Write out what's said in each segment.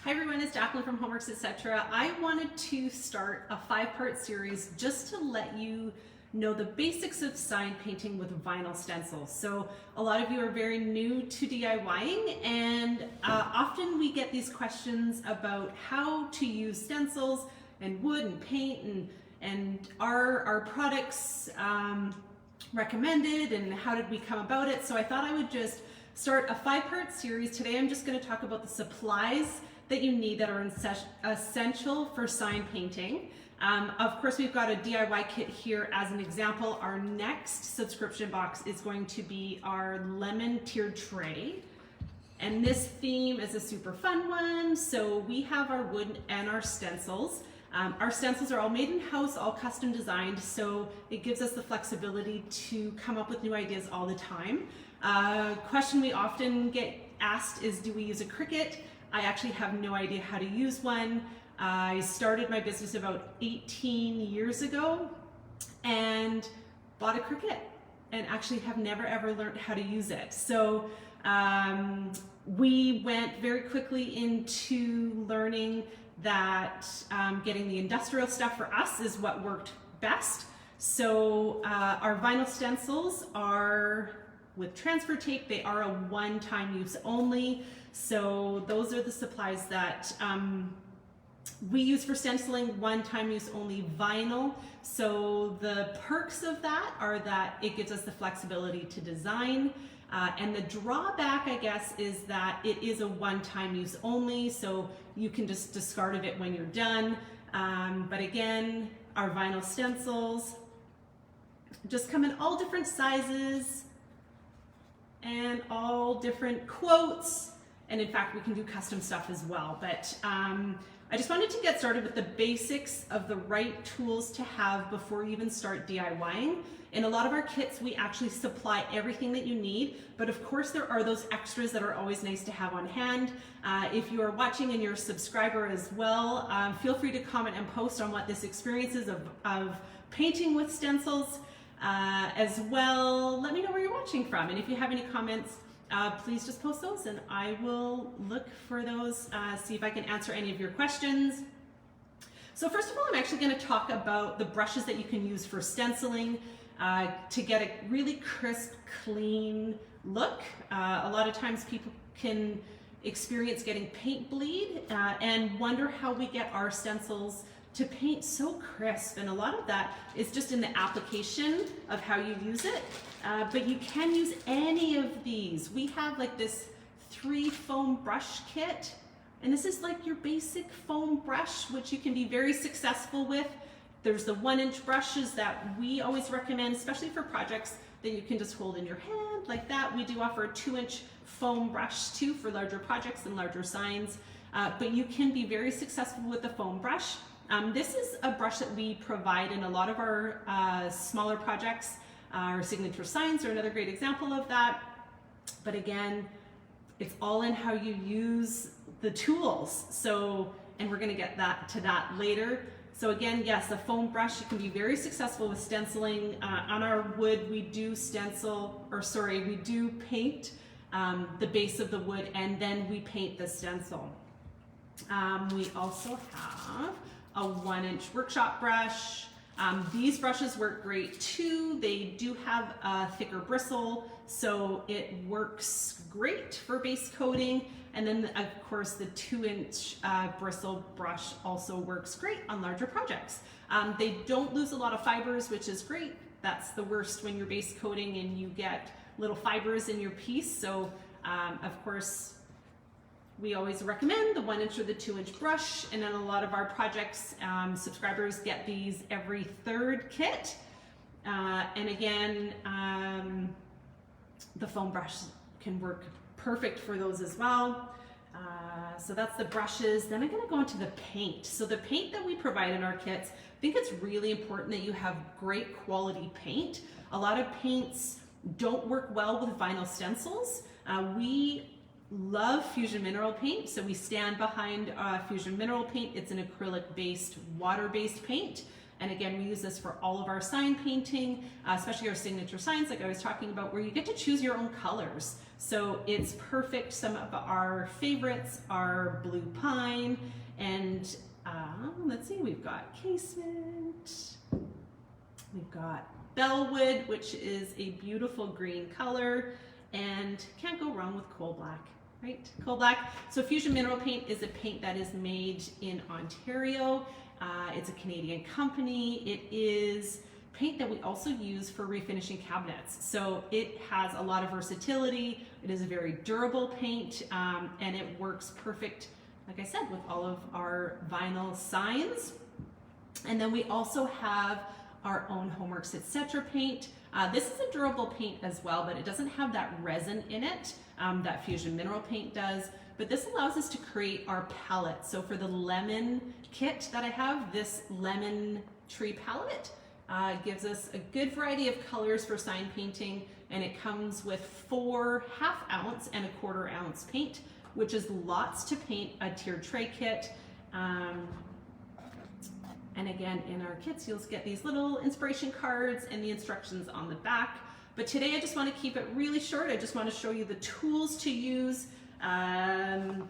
Hi everyone, it's Jacqueline from Homeworks, etc. I wanted to start a 5-part series just to let you know the basics of sign painting with vinyl stencils. So a lot of you are very new to DIYing, and often we get these questions about how to use stencils and wood and paint, and are our products recommended, and how did we come about it. So I thought I would just start a 5-part series. Today I'm just going to talk about the supplies that you need that are essential for sign painting. Of course, we've got a DIY kit here as an example. Our next subscription box is going to be our lemon tiered tray. And this theme is a super fun one. So we have our wood and our stencils. Our stencils are all made in-house, all custom designed, so it gives us the flexibility to come up with new ideas all the time. Question we often get asked is, do we use a Cricut? I actually have no idea how to use one. I started my business about 18 years ago and bought a Cricut and actually have never ever learned how to use it. So we went very quickly into learning that getting the industrial stuff for us is what worked best. So our vinyl stencils are with transfer tape. They are a one-time use only. So those are the supplies that we use for stenciling, one-time use only vinyl. So the perks of that are that it gives us the flexibility to design. And the drawback, I guess, is that it is a one-time use only, so you can just discard of it when you're done. But again, our vinyl stencils just come in all different sizes and all different quotes. And in fact, we can do custom stuff as well. But I just wanted to get started with the basics of the right tools to have before you even start DIYing. In a lot of our kits, we actually supply everything that you need, but of course there are those extras that are always nice to have on hand. If you are watching and you're a subscriber as well, feel free to comment and post on what this experience is of painting with stencils as well. Let me know where you're watching from, and if you have any comments, please just post those and I will look for those, see if I can answer any of your questions. So first of all, I'm actually going to talk about the brushes that you can use for stenciling to get a really crisp, clean look. A lot of times people can experience getting paint bleed and wonder how we get our stencils to paint so crisp, and a lot of that is just in the application of how you use it. But you can use any of these. We have like this 3 foam brush kit, and this is like your basic foam brush, which you can be very successful with. There's the 1-inch brushes that we always recommend, especially for projects that you can just hold in your hand like that. We do offer a 2-inch foam brush too for larger projects and larger signs, but you can be very successful with the foam brush. This is a brush that we provide in a lot of our smaller projects. Our signature signs are another great example of that. But again, it's all in how you use the tools. So, and we're gonna get to that later. So again, yes, a foam brush, you can be very successful with stenciling. On our wood, we do we do paint the base of the wood, and then we paint the stencil. We also have a 1-inch workshop brush. These brushes work great too. They do have a thicker bristle, so it works great for base coating. And then of course the 2-inch bristle brush also works great on larger projects. They don't lose a lot of fibers, which is great. That's the worst when you're base coating and you get little fibers in your piece. So of course, we always recommend the 1-inch or the 2-inch brush, and in a lot of our projects, subscribers get these every 3rd kit. And again, the foam brush can work perfect for those as well. So that's the brushes. Then I'm going to go into the paint. So the paint that we provide in our kits, I think it's really important that you have great quality paint. A lot of paints don't work well with vinyl stencils. We love Fusion Mineral Paint, so we stand behind Fusion Mineral Paint. It's an acrylic-based, water-based paint. And again, we use this for all of our sign painting, especially our signature signs like I was talking about, where you get to choose your own colors. So it's perfect. Some of our favorites are blue pine, and let's see, we've got casement, we've got bellwood, which is a beautiful green color, and can't go wrong with coal black, right? Coal black. So Fusion Mineral Paint is a paint that is made in Ontario. It's a Canadian company. It is paint that we also use for refinishing cabinets. So it has a lot of versatility. It is a very durable paint, and it works perfect, like I said, with all of our vinyl signs. And then we also have our own Homeworks Etc. paint. This is a durable paint as well, but it doesn't have that resin in it that Fusion Mineral Paint does. But this allows us to create our palette. So for the lemon kit that I have, this lemon tree palette gives us a good variety of colors for sign painting, and it comes with 4 1/2 ounce and 1/4 ounce paint, which is lots to paint a tiered tray kit. And again, in our kits, you'll get these little inspiration cards and the instructions on the back. But today I just want to keep it really short. I just want to show you the tools to use.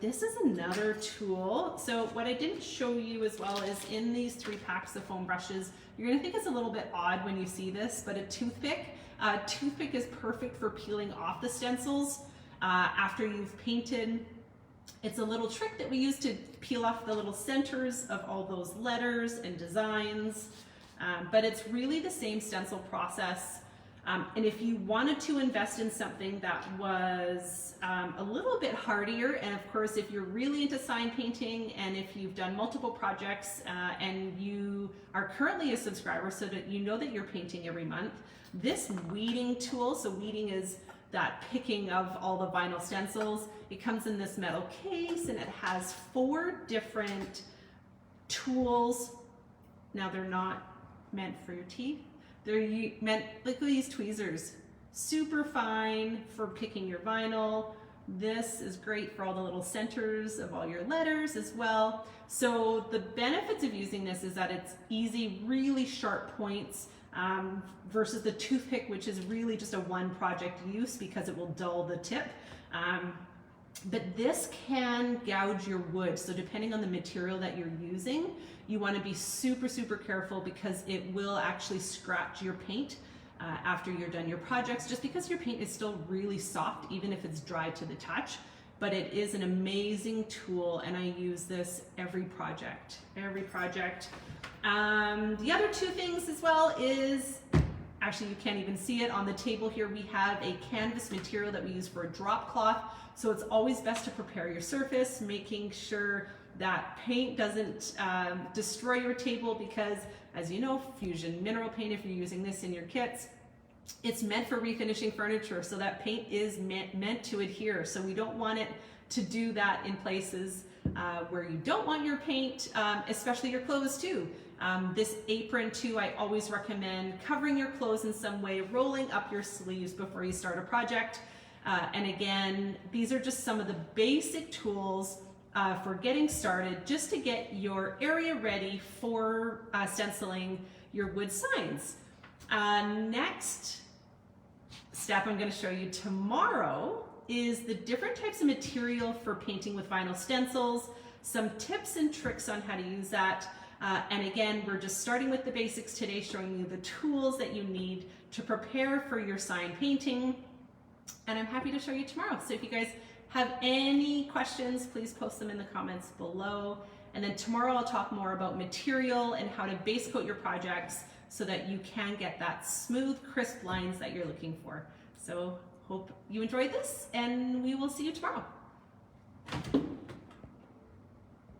This is another tool. So what I didn't show you as well is in these 3 packs of foam brushes, you're going to think it's a little bit odd when you see this, but a toothpick. Toothpick is perfect for peeling off the stencils after you've painted. It's a little trick that we use to peel off the little centers of all those letters and designs, but it's really the same stencil process. And if you wanted to invest in something that was a little bit hardier, and of course if you're really into sign painting and if you've done multiple projects and you are currently a subscriber so that you know that you're painting every month, this weeding tool, so weeding is that picking of all the vinyl stencils, it comes in this metal case and it has 4 different tools. Now they're not meant for your teeth. They're meant, like these tweezers, super fine for picking your vinyl. This is great for all the little centers of all your letters as well. So the benefits of using this is that it's easy, really sharp points, versus the toothpick, which is really just a one project use because it will dull the tip. But this can gouge your wood. So depending on the material that you're using, you want to be super, super careful because it will actually scratch your paint after you're done your projects, just because your paint is still really soft, even if it's dry to the touch. But it is an amazing tool, and I use this every project, every project. The other 2 things as well is, actually you can't even see it on the table here, we have a canvas material that we use for a drop cloth. So it's always best to prepare your surface, making sure that paint doesn't destroy your table, because as you know, Fusion Mineral Paint, if you're using this in your kits, it's meant for refinishing furniture, so that paint is meant to adhere. So we don't want it to do that in places where you don't want your paint, especially your clothes too. This apron too, I always recommend covering your clothes in some way, rolling up your sleeves before you start a project. And again, these are just some of the basic tools for getting started, just to get your area ready for stenciling your wood signs. Next step I'm going to show you tomorrow is the different types of material for painting with vinyl stencils, some tips and tricks on how to use that. And again, we're just starting with the basics today, showing you the tools that you need to prepare for your sign painting. And I'm happy to show you tomorrow. So if you guys have any questions, please post them in the comments below. And then tomorrow I'll talk more about material and how to base coat your projects so that you can get that smooth, crisp lines that you're looking for. So hope you enjoyed this, and we will see you tomorrow.